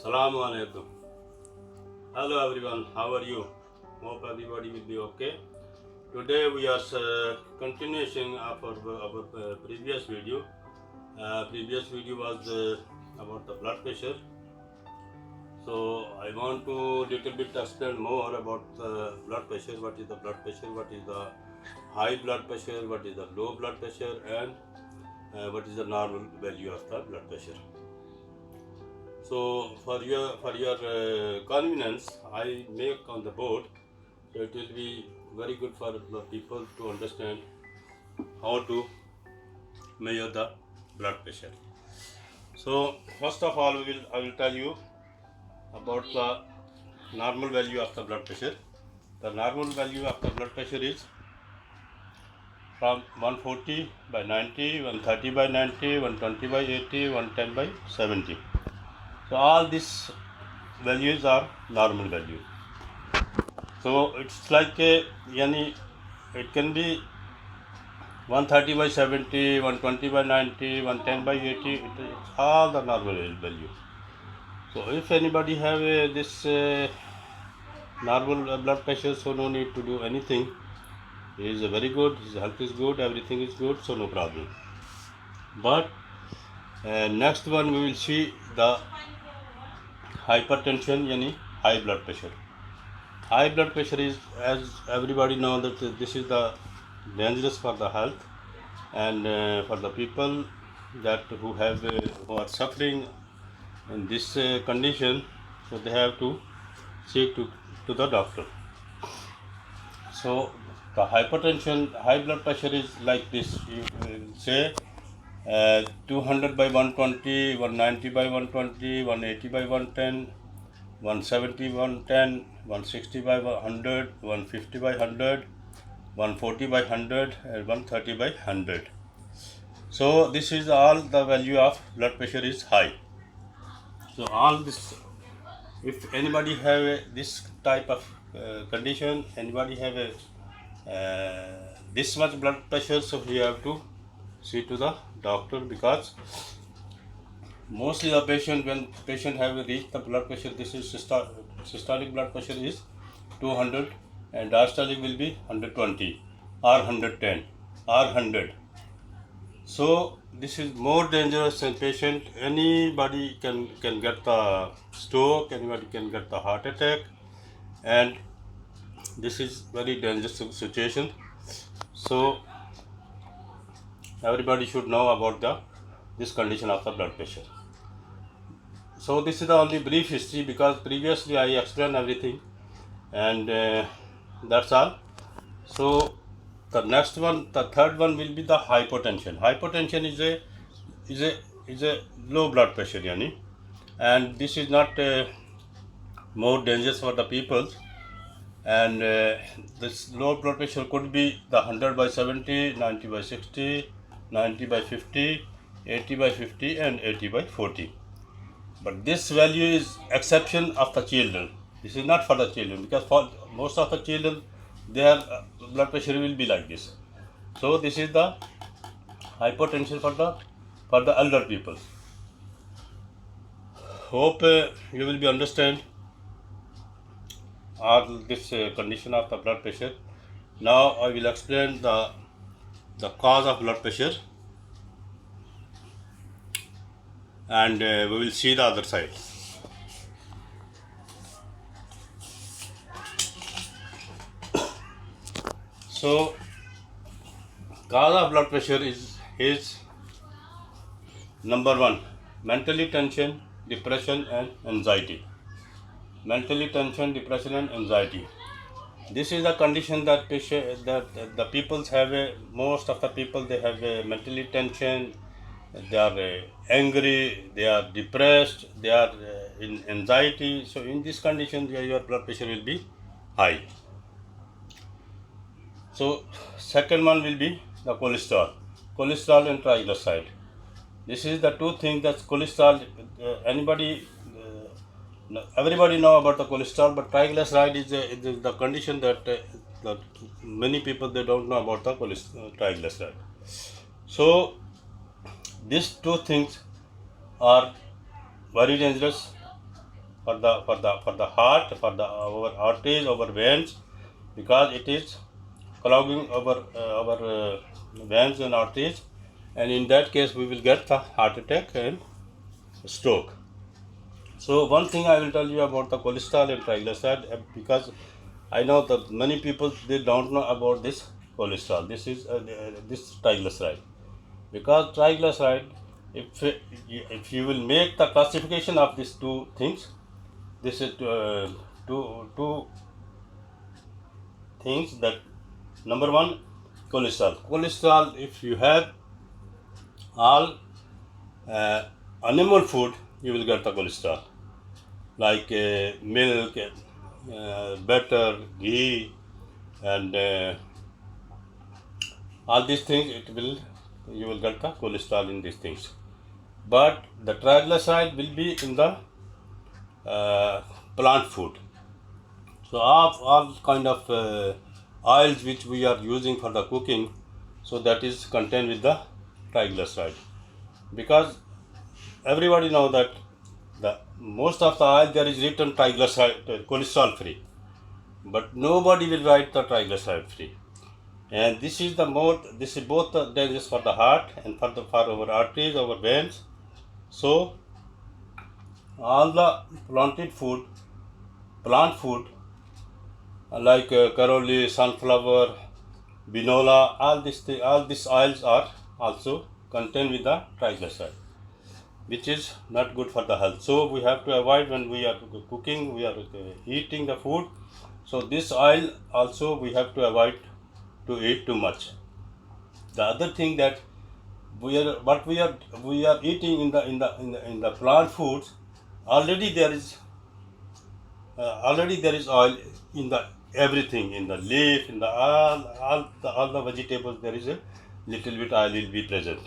Assalamu alaikum. Hello everyone, how are you? Hope everybody will be okay. Today we are continuation of our previous video. Previous video was about the blood pressure. So I want to little bit explain more about the blood pressure. What is the blood pressure? What is the high blood pressure? What is the low blood pressure? And what is the normal value of the blood pressure? So for your convenience, I make on the board. So it will be very good for the people to understand how to measure the blood pressure. So first of all, I will tell you about the normal value of the blood pressure. The normal value of the blood pressure is from 140 by 90, 130 by 90, 120 by 80, 110 by 70. So all these values are normal value. So it's like it can be 130 by 70, 120 by 90, 110 by 80. It's all the normal value. So if anybody have this normal blood pressure, so no need to do anything. He is very good. His health is good. Everything is good. So no problem. But next one we will see the hypertension, yani high blood pressure. High blood pressure is, as everybody know, that this is the dangerous for the health, and for the people that who are suffering in this condition, so they have to seek to the doctor. So the hypertension, high blood pressure is like this. You say 200 by 120, 190 by 120, 180 by 110, 170 by 110, 160 by 100, 150 by 100, 140 by 100, and 130 by 100. So this is all the value of blood pressure is high. So all this, if anybody have this type of condition, anybody have this much blood pressure, so you have to see to the doctor, because mostly the patient, when patient have reached the blood pressure, this is systolic blood pressure is 200 and diastolic will be 120 or 110 or 100. So this is more dangerous, and patient, anybody can get the stroke, anybody can get the heart attack, and this is very dangerous situation. So everybody should know about this condition of the blood pressure. So this is the only brief history, because previously I explained everything, and that's all. So the next one, the third one will be the hypotension. Hypotension is a low blood pressure, yani, and this is not more dangerous for the people. And this low blood pressure could be the 100 by 70, 90 by 60, 90 by 50, 80 by 50, and 80 by 40. But this value is exception of the children. This is not for the children, because for most of the children, their blood pressure will be like this. So this is the hypertension for the elder people. Hope you will be understand all this condition of the blood pressure. Now I will explain the cause of blood pressure, and we will see the other side. So cause of blood pressure is number one, mentally tension, depression, and anxiety. Mentally tension, depression, and anxiety. This is the condition that the people have. Most of the people, they have mentally tension. They are angry. They are depressed. They are in anxiety. So in this condition, your blood pressure will be high. So second one will be the cholesterol and triglyceride. This is the two things that cholesterol. Everybody know about the cholesterol, but triglyceride is the condition that many people, they don't know about the triglyceride. So these two things are very dangerous, for the heart, for our arteries, our veins, because it is clogging our veins and arteries, and in that case we will get the heart attack and stroke. So one thing I will tell you about the cholesterol and triglyceride, because I know that many people they don't know about this cholesterol. This triglyceride, because triglyceride, if you will make the classification of these two things, this is two things. That number one, cholesterol. Cholesterol, if you have all animal food, you will get the cholesterol, like milk, butter, ghee, and all these things. You will get the cholesterol in these things. But the triglyceride will be in the plant food. So all kind of oils which we are using for the cooking, so that is contained with the triglyceride, because everybody know that the most of the oil there is written triglyceride cholesterol free, but nobody will write the triglyceride free. And this is both the dangerous for the heart and for our arteries, our veins. So all the plant food like karoli, sunflower, binola, all these oils are also contained with the triglyceride, which is not good for the health. So we have to avoid when we are cooking, we are eating the food. So this oil also we have to avoid to eat too much. The other thing that we are eating in the plant foods, already there is oil in the everything, in the leaf, in the all the vegetables. There is a little bit oil will be present.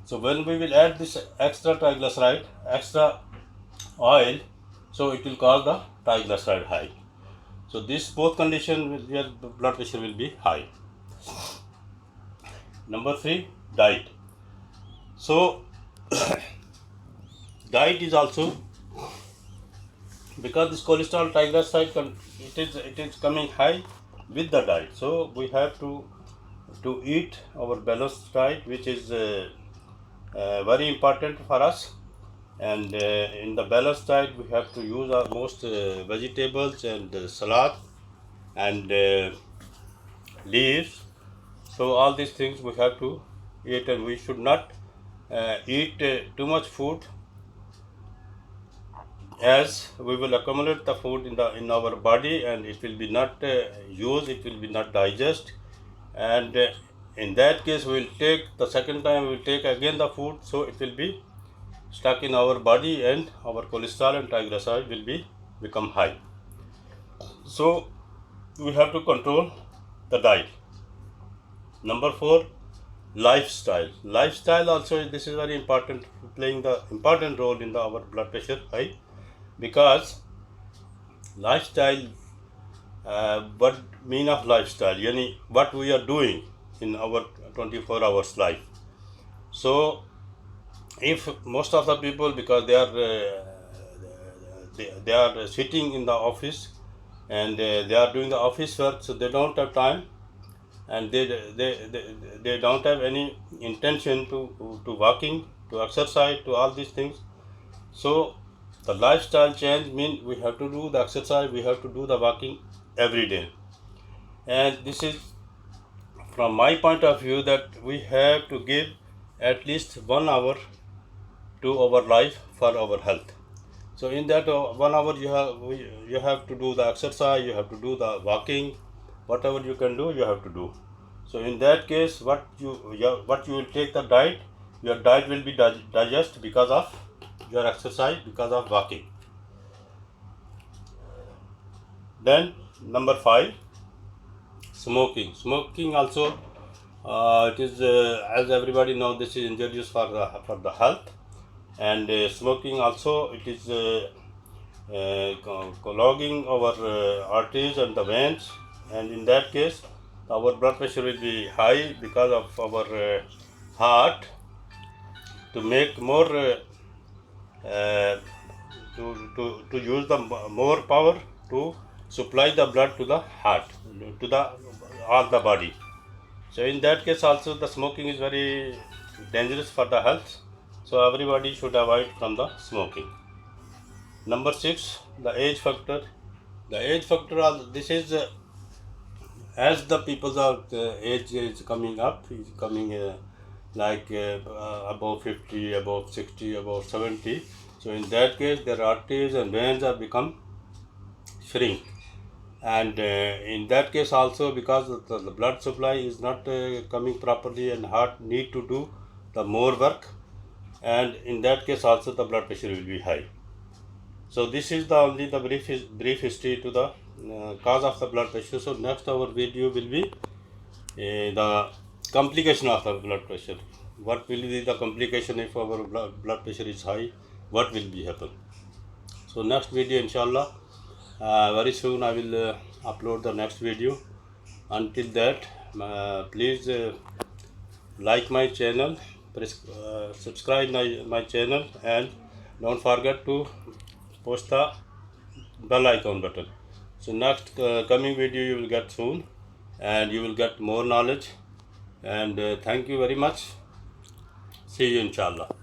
So when we will add this extra triglyceride, extra oil, so it will cause the triglyceride high. So this both condition your blood pressure will be high. Number 3, diet. So diet is also, because this cholesterol triglyceride it is coming high with the diet. So we have to eat our balanced diet, which is very important for us. And in the balanced diet we have to use our most vegetables and salad and leaves. So all these things we have to eat, and we should not eat too much food, as we will accumulate the food in our body, and it will be not used, it will be not digest, and in that case we will take the second time, we will take again the food, so it will be stuck in our body, and our cholesterol and triglyceride will become high. So we have to control the diet. Number 4, lifestyle. Lifestyle also, this is very important, playing the important role in our blood pressure high, because lifestyle, what mean of lifestyle, yani what we are doing in our 24 hours life. So if most of the people, because they are sitting in the office, and they are doing the office work, so they don't have time, and they don't have any intention to walking, to exercise, to all these things. So the lifestyle change means we have to do the exercise, we have to do the walking every day. And this is from my point of view, that we have to give at least 1 hour to our life for our health. So in that 1 hour you have to do the exercise, you have to do the walking, whatever you can do, you have to do. So in that case, what you will take the diet, your diet will be digest because of your exercise, because of walking. Then number 5, smoking. Smoking also, it is as everybody know, this is injurious for the health, and smoking also, it is clogging our arteries and the veins, and in that case our blood pressure will be high, because of our heart to make more to use the more power to supply the blood to the heart, to the all the body. So in that case also the smoking is very dangerous for the health. So everybody should avoid from the smoking. Number 6, the age factor. The age factor, this is as the people's age is coming up, is coming above 50, above 60, above 70. So in that case, their arteries and veins are become shrink, and in that case also, because the blood supply is not coming properly, and heart need to do the more work, and in that case also the blood pressure will be high. So this is the only the brief history to the cause of the blood pressure. So next our video will be the complication of the blood pressure. What will be the complication if our blood pressure is high? What will be happen? So next video, inshallah, very soon I will upload the next video. Until that, please like my channel, subscribe my channel, and don't forget to push the bell icon button. So next coming video you will get soon, and you will get more knowledge. And thank you very much. See you inshallah.